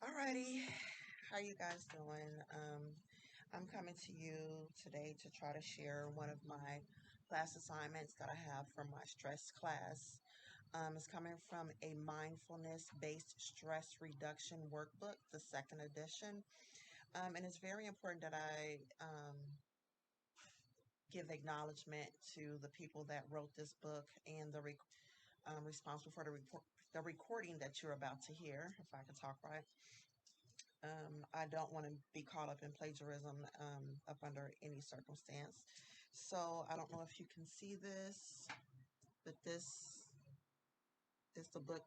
Alrighty, how you guys doing? I'm coming to you today to try to share one of my class assignments that I have from my stress class. It's coming from a mindfulness-based stress reduction workbook, the second edition. And it's very important that I give acknowledgement to the people that wrote this book and responsible for the recording that you're about to hear, if I can talk right. I don't want to be caught up in plagiarism up under any circumstance. So I don't know if you can see this, but this is the book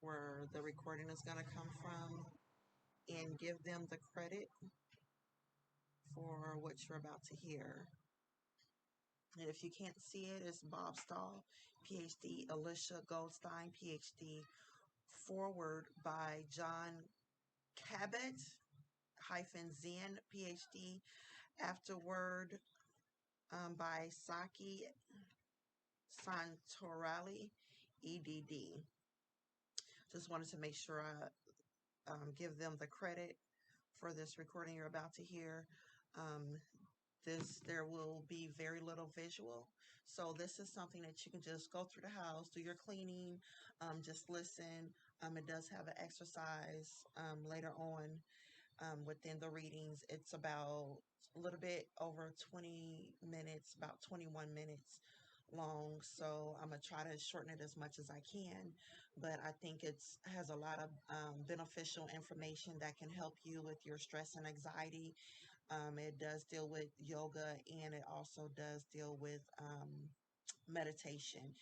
where the recording is going to come from, and give them the credit for what you're about to hear. And if you can't see it, it's Bob Stahl, PhD, Alicia Goldstein, PhD, forward by John Cabot Zen, PhD, afterward by Saki Santorelli, EDD. Just wanted to make sure I give them the credit for this recording you're about to hear. There will be very little visual, so this is something that you can just go through the house, do your cleaning, just listen. It does have an exercise later on within the readings. It's about a little bit over 20 minutes, about 21 minutes long. So I'm gonna try to shorten it as much as I can, but I think it's has a lot of beneficial information that can help you with your stress and anxiety. It does deal with yoga, and it also does deal with meditation.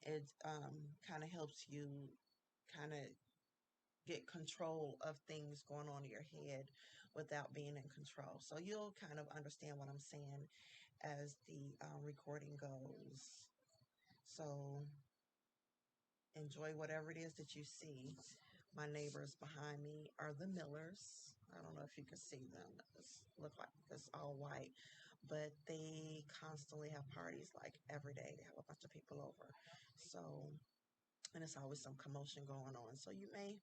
It kind of helps you kind of get control of things going on in your head without being in control. So you'll kind of understand what I'm saying as the recording goes. So enjoy whatever it is that you see. My neighbors behind me are the Millers. I don't know if you can see them. It's look like it's all white, but they constantly have parties like every day. They have a bunch of people over. So, and it's always some commotion going on. So you may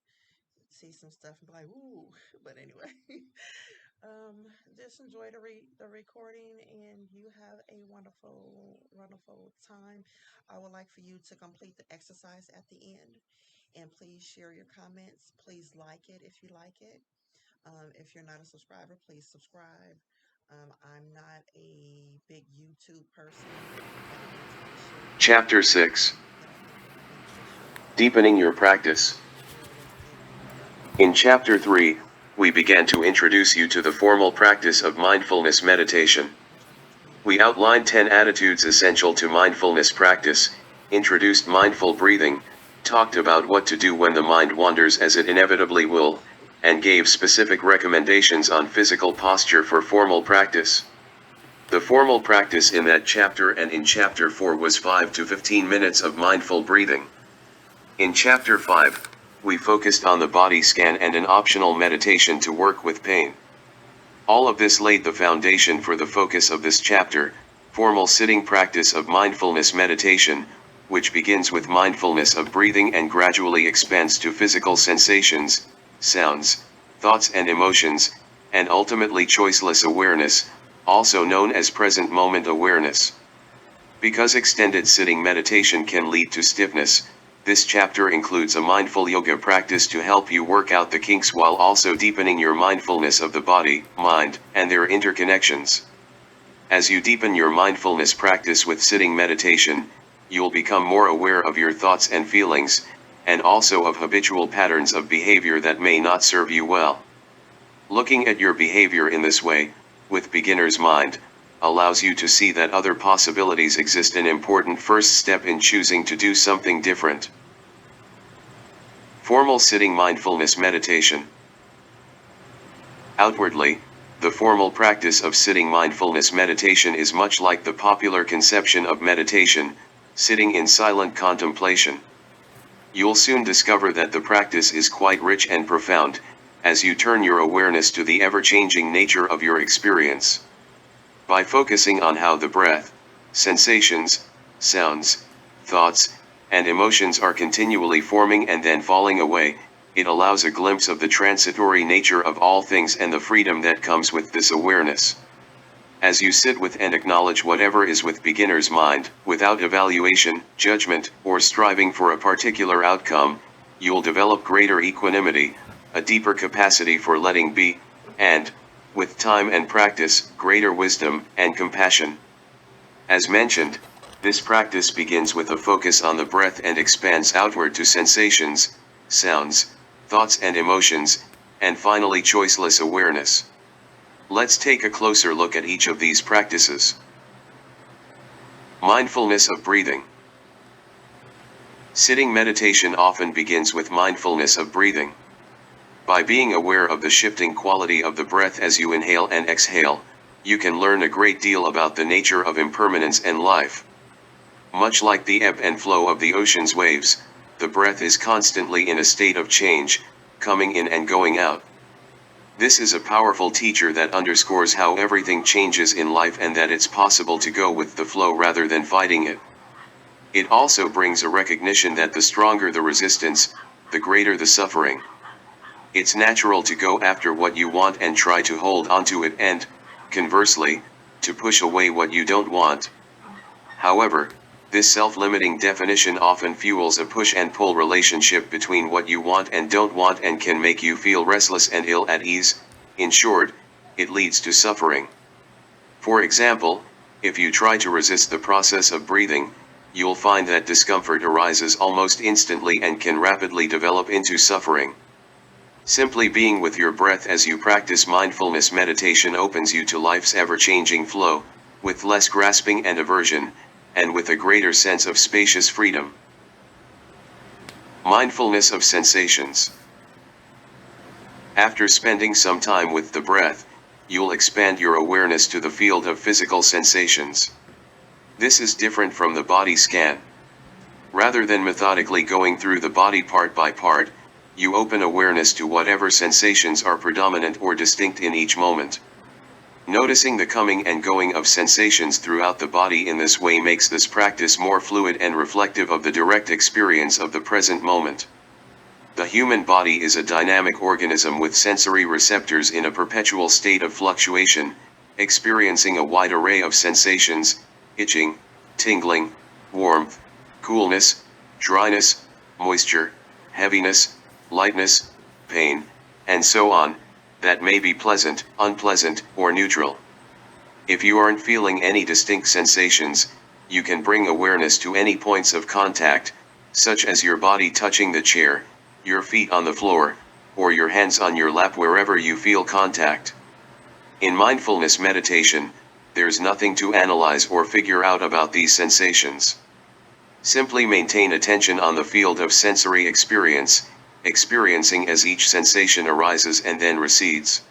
see some stuff and be like, "Ooh," but anyway, just enjoy the recording, and you have a wonderful time. I would like for you to complete the exercise at the end, and please share your comments. Please like it if you like it. If you're not a subscriber, please subscribe. I'm not a big YouTube person, but I want to make sure that the Chapter content 6. that I think will be beneficial Deepening your is practice. shared with everyone. In Chapter 3, we began to introduce you to the formal practice of mindfulness meditation. I'm trying not to be We too outlined 10 loud. attitudes essential to mindfulness practice, introduced mindful breathing, talked about what to do when the mind wanders, as it inevitably will, and gave specific recommendations on physical posture for formal practice. The formal practice in that chapter and in Chapter 4 was 5 to 15 minutes of mindful breathing. In Chapter 5, we focused on the body scan and an optional meditation to work with pain. All of this laid the foundation for the focus of this chapter, formal sitting practice of mindfulness meditation, which begins with mindfulness of breathing and gradually expands to physical sensations, sounds, thoughts and emotions, and ultimately choiceless awareness, also known as present moment awareness. Because extended sitting meditation can lead to stiffness, this chapter includes a mindful yoga practice to help you work out the kinks while also deepening your mindfulness of the body, mind, and their interconnections. As you deepen your mindfulness practice with sitting meditation, you'll become more aware of your thoughts and feelings, and also of habitual patterns of behavior that may not serve you well. Looking at your behavior in this way, with beginner's mind, allows you to see that other possibilities exist, an important first step in choosing to do something different. Formal sitting mindfulness meditation. Outwardly, the formal practice of sitting mindfulness meditation is much like the popular conception of meditation, sitting in silent contemplation. You'll soon discover that the practice is quite rich and profound, as you turn your awareness to the ever-changing nature of your experience. By focusing on how the breath, sensations, sounds, thoughts, and emotions are continually forming and then falling away, It allows a glimpse of the transitory nature of all things and the freedom that comes with this awareness. As you sit with and acknowledge whatever is with beginner's mind, without evaluation, judgment, or striving for a particular outcome, you'll develop greater equanimity, a deeper capacity for letting be, and, with time and practice, greater wisdom and compassion. As mentioned, this practice begins with a focus on the breath and expands outward to sensations, sounds, thoughts and emotions, and finally choiceless awareness. Let's take a closer look at each of these practices. Mindfulness of breathing. Sitting meditation often begins with mindfulness of breathing. By being aware of the shifting quality of the breath as you inhale and exhale, you can learn a great deal about the nature of impermanence and life. Much like the ebb and flow of the ocean's waves, the breath is constantly in a state of change, coming in and going out. This is a powerful teacher that underscores how everything changes in life and that it's possible to go with the flow rather than fighting it. It also brings a recognition that the stronger the resistance, the greater the suffering. It's natural to go after what you want and try to hold onto it and, conversely, to push away what you don't want. However, this self-limiting definition often fuels a push and pull relationship between what you want and don't want and can make you feel restless and ill at ease. In short, it leads to suffering. For example, if you try to resist the process of breathing, you'll find that discomfort arises almost instantly and can rapidly develop into suffering. Simply being with your breath as you practice mindfulness meditation opens you to life's ever-changing flow, with less grasping and aversion, and with a greater sense of spacious freedom. Mindfulness of sensations. After spending some time with the breath, you'll expand your awareness to the field of physical sensations. This is different from the body scan. Rather than methodically going through the body part by part, you open awareness to whatever sensations are predominant or distinct in each moment. Noticing the coming and going of sensations throughout the body in this way makes this practice more fluid and reflective of the direct experience of the present moment. The human body is a dynamic organism with sensory receptors in a perpetual state of fluctuation, experiencing a wide array of sensations: itching, tingling, warmth, coolness, dryness, moisture, heaviness, lightness, pain, and so on, that may be pleasant, unpleasant, or neutral. If you aren't feeling any distinct sensations, you can bring awareness to any points of contact, such as your body touching the chair, your feet on the floor, or your hands on your lap wherever you feel contact. In mindfulness meditation, there's nothing to analyze or figure out about these sensations. Simply maintain attention on the field of sensory experience, experiencing as each sensation arises and then recedes.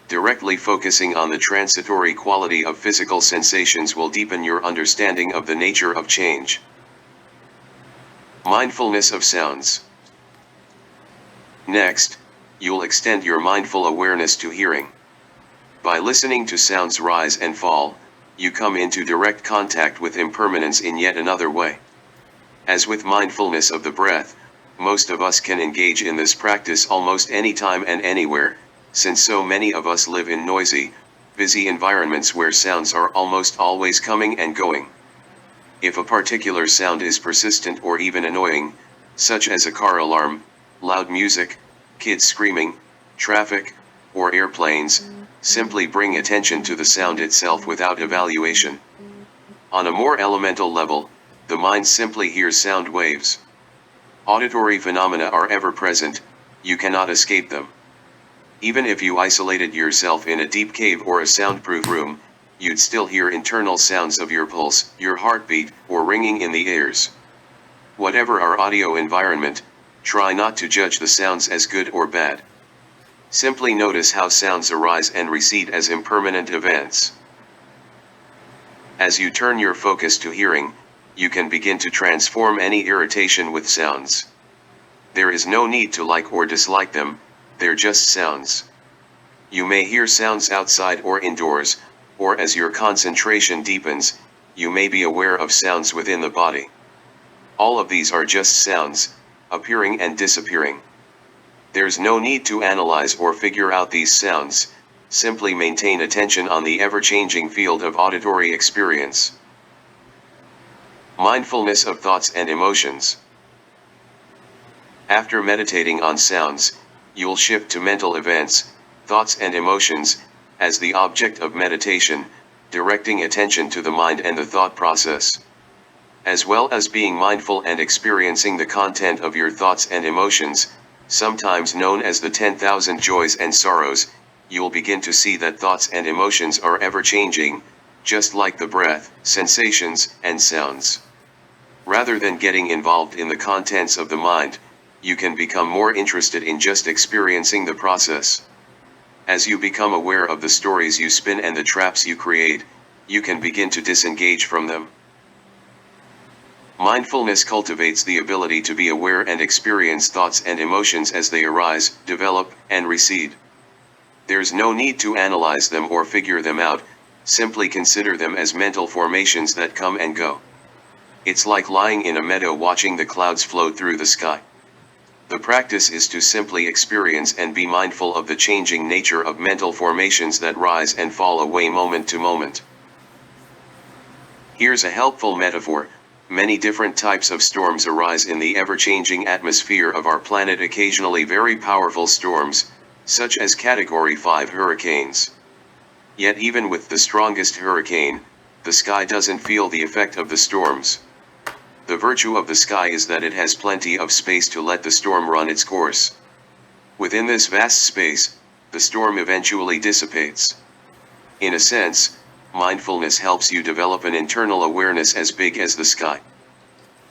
Directly focusing on the transitory quality of physical sensations will deepen your understanding of the nature of change. Mindfulness of sounds. Next, you'll extend your mindful awareness to hearing. By listening to sounds rise and fall, you come into direct contact with impermanence in yet another way. As with mindfulness of the breath, most of us can engage in this practice almost any time and anywhere, since so many of us live in noisy, busy environments where sounds are almost always coming and going. If a particular sound is persistent or even annoying, such as a car alarm, loud music, kids screaming, traffic, or airplanes, simply bring attention to the sound itself without evaluation. On a more elemental level, the mind simply hears sound waves. Auditory phenomena are ever present, you cannot escape them. Even if you isolated yourself in a deep cave or a soundproof room, you'd still hear internal sounds of your pulse, your heartbeat, or ringing in the ears. Whatever our audio environment, try not to judge the sounds as good or bad. Simply notice how sounds arise and recede as impermanent events. As you turn your focus to hearing, you can begin to transform any irritation with sounds. There is no need to like or dislike them, they're just sounds. You may hear sounds outside or indoors, or as your concentration deepens, you may be aware of sounds within the body. All of these are just sounds, appearing and disappearing. There's no need to analyze or figure out these sounds, simply maintain attention on the ever-changing field of auditory experience. Mindfulness of thoughts and emotions. After meditating on sounds, you'll shift to mental events, thoughts and emotions, as the object of meditation, directing attention to the mind and the thought process. As well as being mindful and experiencing the content of your thoughts and emotions, sometimes known as the 10,000 joys and sorrows, you'll begin to see that thoughts and emotions are ever-changing, just like the breath, sensations, and sounds. Rather than getting involved in the contents of the mind, you can become more interested in just experiencing the process. As you become aware of the stories you spin and the traps you create, you can begin to disengage from them. Mindfulness cultivates the ability to be aware and experience thoughts and emotions as they arise, develop, and recede. There's no need to analyze them or figure them out, simply consider them as mental formations that come and go. It's like lying in a meadow watching the clouds float through the sky. The practice is to simply experience and be mindful of the changing nature of mental formations that rise and fall away moment to moment. Here's a helpful metaphor. Many different types of storms arise in the ever-changing atmosphere of our planet, occasionally very powerful storms, such as Category 5 hurricanes. Yet even with the strongest hurricane, the sky doesn't feel the effect of the storms. The virtue of the sky is that it has plenty of space to let the storm run its course. Within this vast space, the storm eventually dissipates. In a sense, mindfulness helps you develop an internal awareness as big as the sky.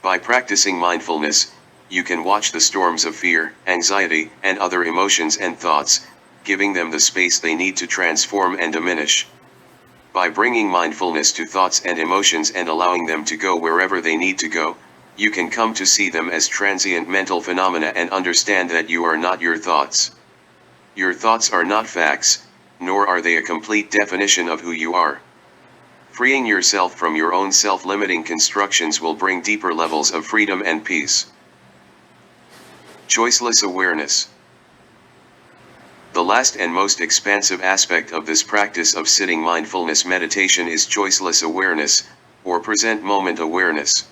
By practicing mindfulness, you can watch the storms of fear, anxiety, and other emotions and thoughts, giving them the space they need to transform and diminish. By bringing mindfulness to thoughts and emotions and allowing them to go wherever they need to go, you can come to see them as transient mental phenomena and understand that you are not your thoughts. Your thoughts are not facts, nor are they a complete definition of who you are. Freeing yourself from your own self-limiting constructions will bring deeper levels of freedom and peace. Choiceless awareness. The last and most expansive aspect of this practice of sitting mindfulness meditation is choiceless awareness, or present moment awareness.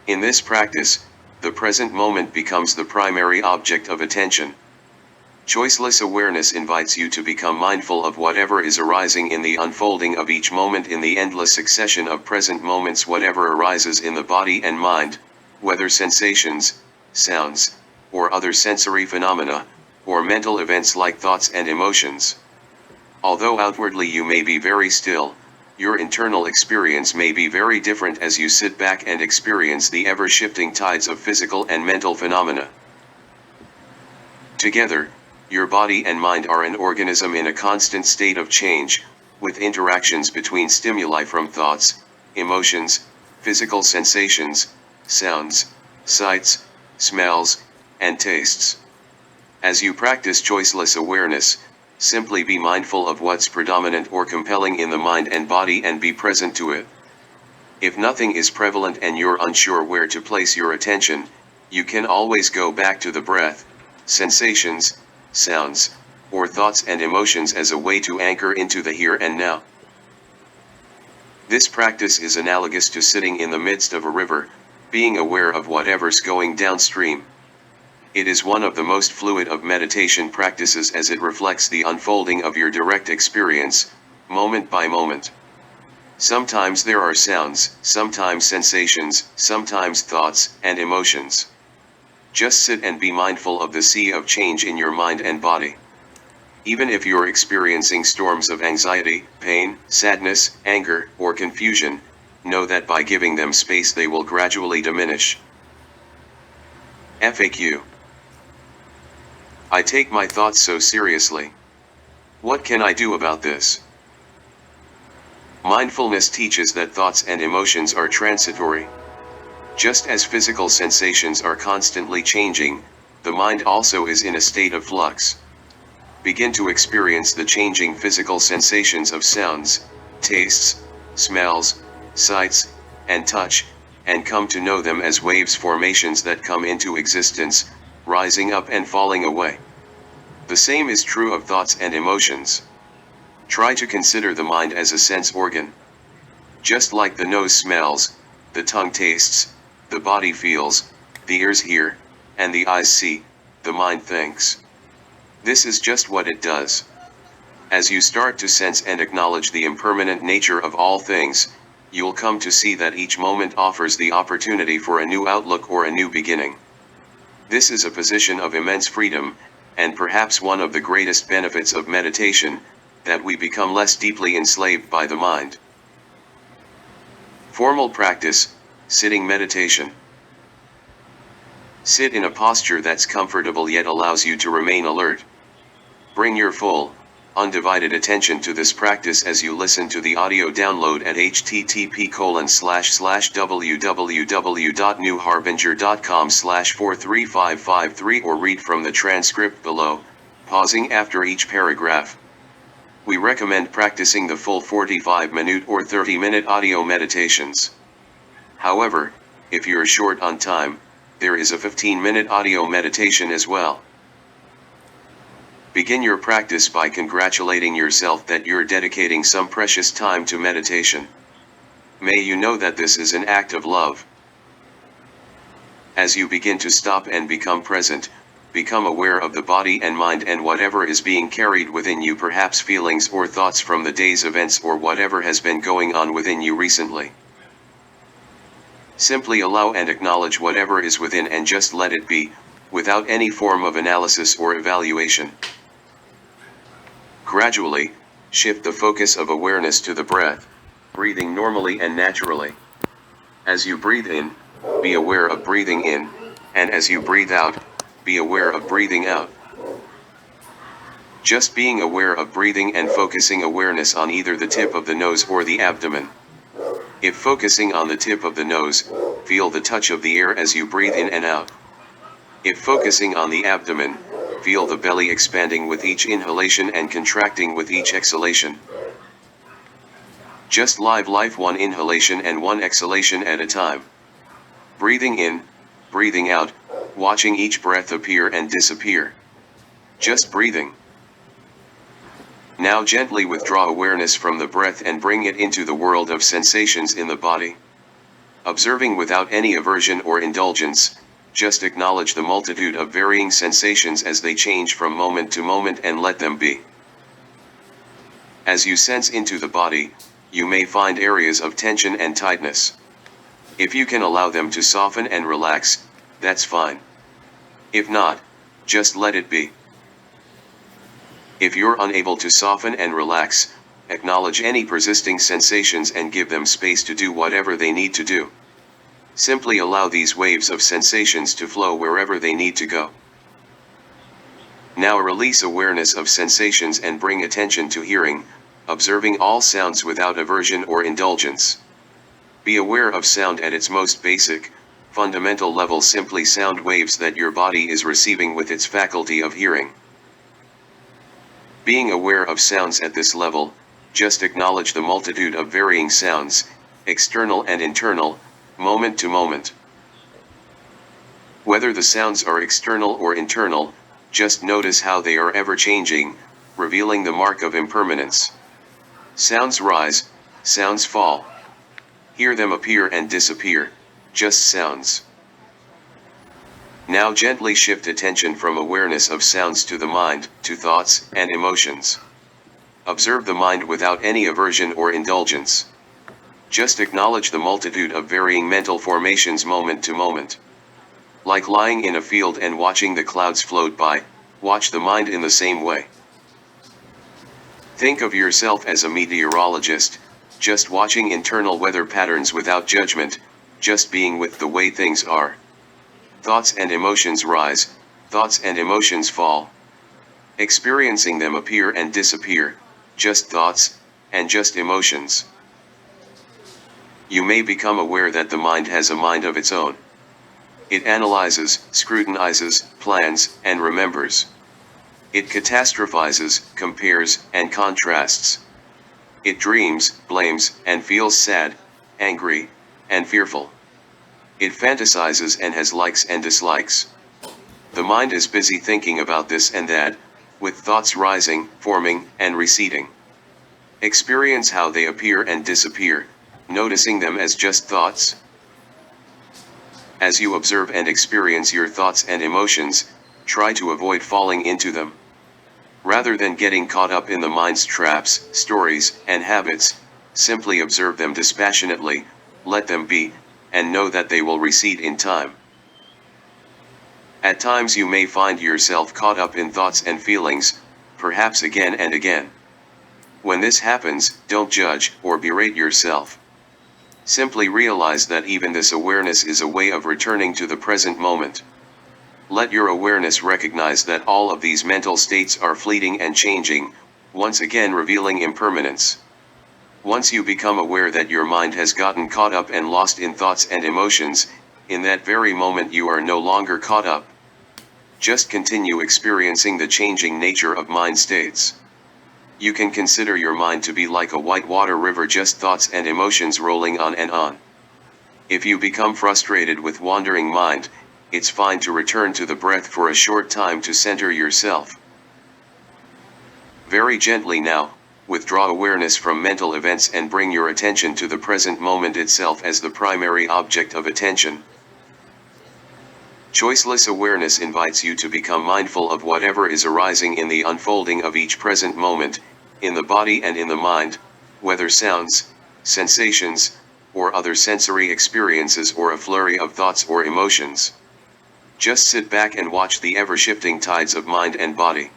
In this practice, the present moment becomes the primary object of attention. Choiceless awareness invites you to become mindful of whatever is arising in the unfolding of each moment in the endless succession of present moments, whatever arises in the body and mind, whether sensations, sounds, or other sensory phenomena, or mental events like thoughts and emotions. Although outwardly you may be very still, your internal experience may be very different as you sit back and experience the ever-shifting tides of physical and mental phenomena. Together, your body and mind are an organism in a constant state of change, with interactions between stimuli from thoughts, emotions, physical sensations, sounds, sights, smells, and tastes. As you practice choiceless awareness, simply be mindful of what's predominant or compelling in the mind and body and be present to it. If nothing is prevalent and you're unsure where to place your attention, you can always go back to the breath, sensations, sounds, or thoughts and emotions as a way to anchor into the here and now. This practice is analogous to sitting in the midst of a river, being aware of whatever's going downstream. It is one of the most fluid of meditation practices as it reflects the unfolding of your direct experience, moment by moment. Sometimes there are sounds, sometimes sensations, sometimes thoughts and emotions. Just sit and be mindful of the sea of change in your mind and body. Even if you're experiencing storms of anxiety, pain, sadness, anger, or confusion, know that by giving them space they will gradually diminish. FAQ. I take my thoughts so seriously. What can I do about this? Mindfulness teaches that thoughts and emotions are transitory. Just as physical sensations are constantly changing, the mind also is in a state of flux. Begin to experience the changing physical sensations of sounds, tastes, smells, sights, and touch, and come to know them as waves, formations that come into existence, rising up and falling away. The same is true of thoughts and emotions. Try to consider the mind as a sense organ. Just like the nose smells, the tongue tastes, the body feels, the ears hear, and the eyes see, the mind thinks. This is just what it does. As you start to sense and acknowledge the impermanent nature of all things, you'll come to see that each moment offers the opportunity for a new outlook or a new beginning. This is a position of immense freedom, and perhaps one of the greatest benefits of meditation, that we become less deeply enslaved by the mind. Formal practice, sitting meditation. Sit in a posture that's comfortable yet allows you to remain alert. Bring your full, undivided attention to this practice as you listen to the audio download at http://www.newharbinger.com/43553 or read from the transcript below, pausing after each paragraph. We recommend practicing the full 45-minute or 30-minute audio meditations. However, if you're short on time, there is a 15-minute audio meditation as well. Begin your practice by congratulating yourself that you're dedicating some precious time to meditation. May you know that this is an act of love. As you begin to stop and become present, become aware of the body and mind and whatever is being carried within you, perhaps feelings or thoughts from the day's events or whatever has been going on within you recently. Simply allow and acknowledge whatever is within and just let it be, without any form of analysis or evaluation. Gradually, shift the focus of awareness to the breath, breathing normally and naturally. As you breathe in, be aware of breathing in, and as you breathe out, be aware of breathing out. Just being aware of breathing and focusing awareness on either the tip of the nose or the abdomen. If focusing on the tip of the nose, feel the touch of the air as you breathe in and out. If focusing on the abdomen, feel the belly expanding with each inhalation and contracting with each exhalation. Just live life one inhalation and one exhalation at a time. Breathing in, breathing out, watching each breath appear and disappear. Just breathing. Now gently withdraw awareness from the breath and bring it into the world of sensations in the body. Observing without any aversion or indulgence, just acknowledge the multitude of varying sensations as they change from moment to moment and let them be. As you sense into the body, you may find areas of tension and tightness. If you can allow them to soften and relax, that's fine. If not, just let it be. If you're unable to soften and relax, acknowledge any persisting sensations and give them space to do whatever they need to do. Simply allow these waves of sensations to flow wherever they need to go. Now release awareness of sensations and bring attention to hearing, observing all sounds without aversion or indulgence. Be aware of sound at its most basic, fundamental level, simply sound waves that your body is receiving with its faculty of hearing. Being aware of sounds at this level, just acknowledge the multitude of varying sounds, external and internal, moment to moment. Whether the sounds are external or internal, just notice how they are ever changing, revealing the mark of impermanence. Sounds rise, sounds fall. Hear them appear and disappear, just sounds. Now gently shift attention from awareness of sounds to the mind, to thoughts and emotions. Observe the mind without any aversion or indulgence. Just acknowledge the multitude of varying mental formations moment to moment. Like lying in a field and watching the clouds float by, watch the mind in the same way. Think of yourself as a meteorologist, just watching internal weather patterns without judgment, just being with the way things are. Thoughts and emotions rise, thoughts and emotions fall. Experiencing them appear and disappear, just thoughts, and just emotions. You may become aware that the mind has a mind of its own. It analyzes, scrutinizes, plans, and remembers. It catastrophizes, compares, and contrasts. It dreams, blames, and feels sad, angry, and fearful. It fantasizes and has likes and dislikes. The mind is busy thinking about this and that, with thoughts rising, forming, and receding. Experience how they appear and disappear, noticing them as just thoughts. As you observe and experience your thoughts and emotions, try to avoid falling into them. Rather than getting caught up in the mind's traps, stories, and habits, simply observe them dispassionately, let them be, and know that they will recede in time. At times you may find yourself caught up in thoughts and feelings, perhaps again and again. When this happens, don't judge or berate yourself. Simply realize that even this awareness is a way of returning to the present moment. Let your awareness recognize that all of these mental states are fleeting and changing, once again revealing impermanence. Once you become aware that your mind has gotten caught up and lost in thoughts and emotions, in that very moment you are no longer caught up. Just continue experiencing the changing nature of mind states. You can consider your mind to be like a whitewater river, just thoughts and emotions rolling on and on. If you become frustrated with wandering mind, it's fine to return to the breath for a short time to center yourself. Very gently now, withdraw awareness from mental events and bring your attention to the present moment itself as the primary object of attention. Choiceless awareness invites you to become mindful of whatever is arising in the unfolding of each present moment, in the body and in the mind, whether sounds, sensations, or other sensory experiences or a flurry of thoughts or emotions. Just sit back and watch the ever-shifting tides of mind and body.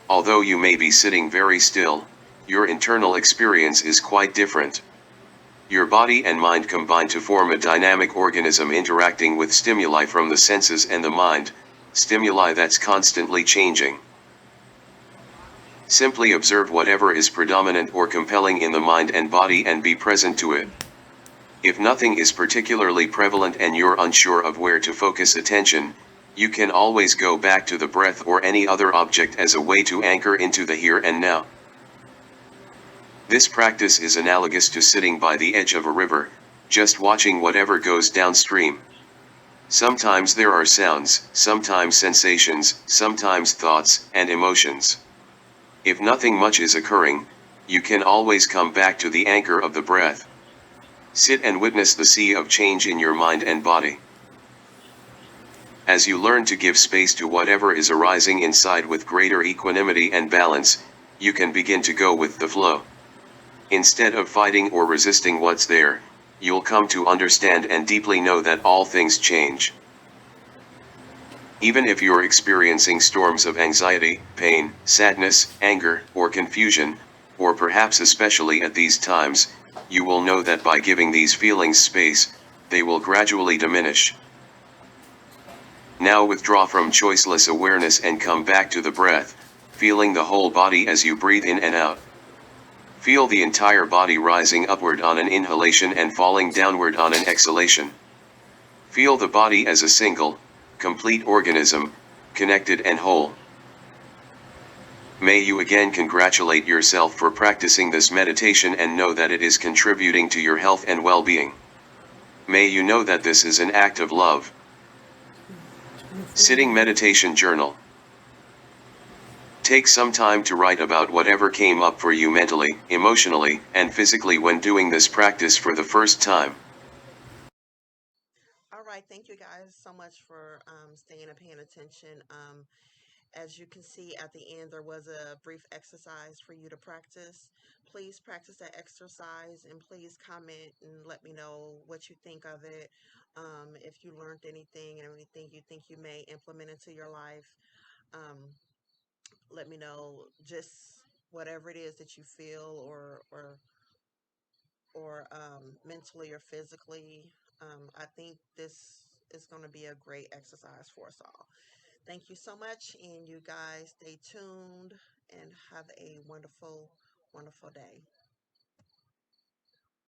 Although you may be sitting very still, your internal experience is quite different. Your body and mind combine to form a dynamic organism interacting with stimuli from the senses and the mind, stimuli that's constantly changing. Simply observe whatever is predominant or compelling in the mind and body and be present to it. If nothing is particularly prevalent and you're unsure of where to focus attention, you can always go back to the breath or any other object as a way to anchor into the here and now. This practice is analogous to sitting by the edge of a river, just watching whatever goes downstream. Sometimes there are sounds, sometimes sensations, sometimes thoughts and emotions. If nothing much is occurring, you can always come back to the anchor of the breath. Sit and witness the sea of change in your mind and body. As you learn to give space to whatever is arising inside with greater equanimity and balance, you can begin to go with the flow. Instead of fighting or resisting what's there, you'll come to understand and deeply know that all things change. Even if you're experiencing storms of anxiety, pain, sadness, anger, or confusion, or perhaps especially at these times, you will know that by giving these feelings space, they will gradually diminish. Now withdraw from choiceless awareness and come back to the breath, feeling the whole body as you breathe in and out. Feel the entire body rising upward on an inhalation and falling downward on an exhalation. Feel the body as a single, complete organism, connected and whole. May you again congratulate yourself for practicing this meditation and know that it is contributing to your health and well-being. May you know that this is an act of love. Sitting Meditation Journal. Take some time to write about whatever came up for you mentally, emotionally, and physically when doing this practice for the first time. All right, thank you guys so much for staying and paying attention. As you can see at the end, there was a brief exercise for you to practice. Please practice that exercise and please comment and let me know what you think of it. If you learned anything and anything you think you may implement into your life, um, let me know. Just whatever it is that you feel or mentally or physically. I think this is going to be a great exercise for us all. Thank you so much, and you guys stay tuned and have a wonderful, wonderful day.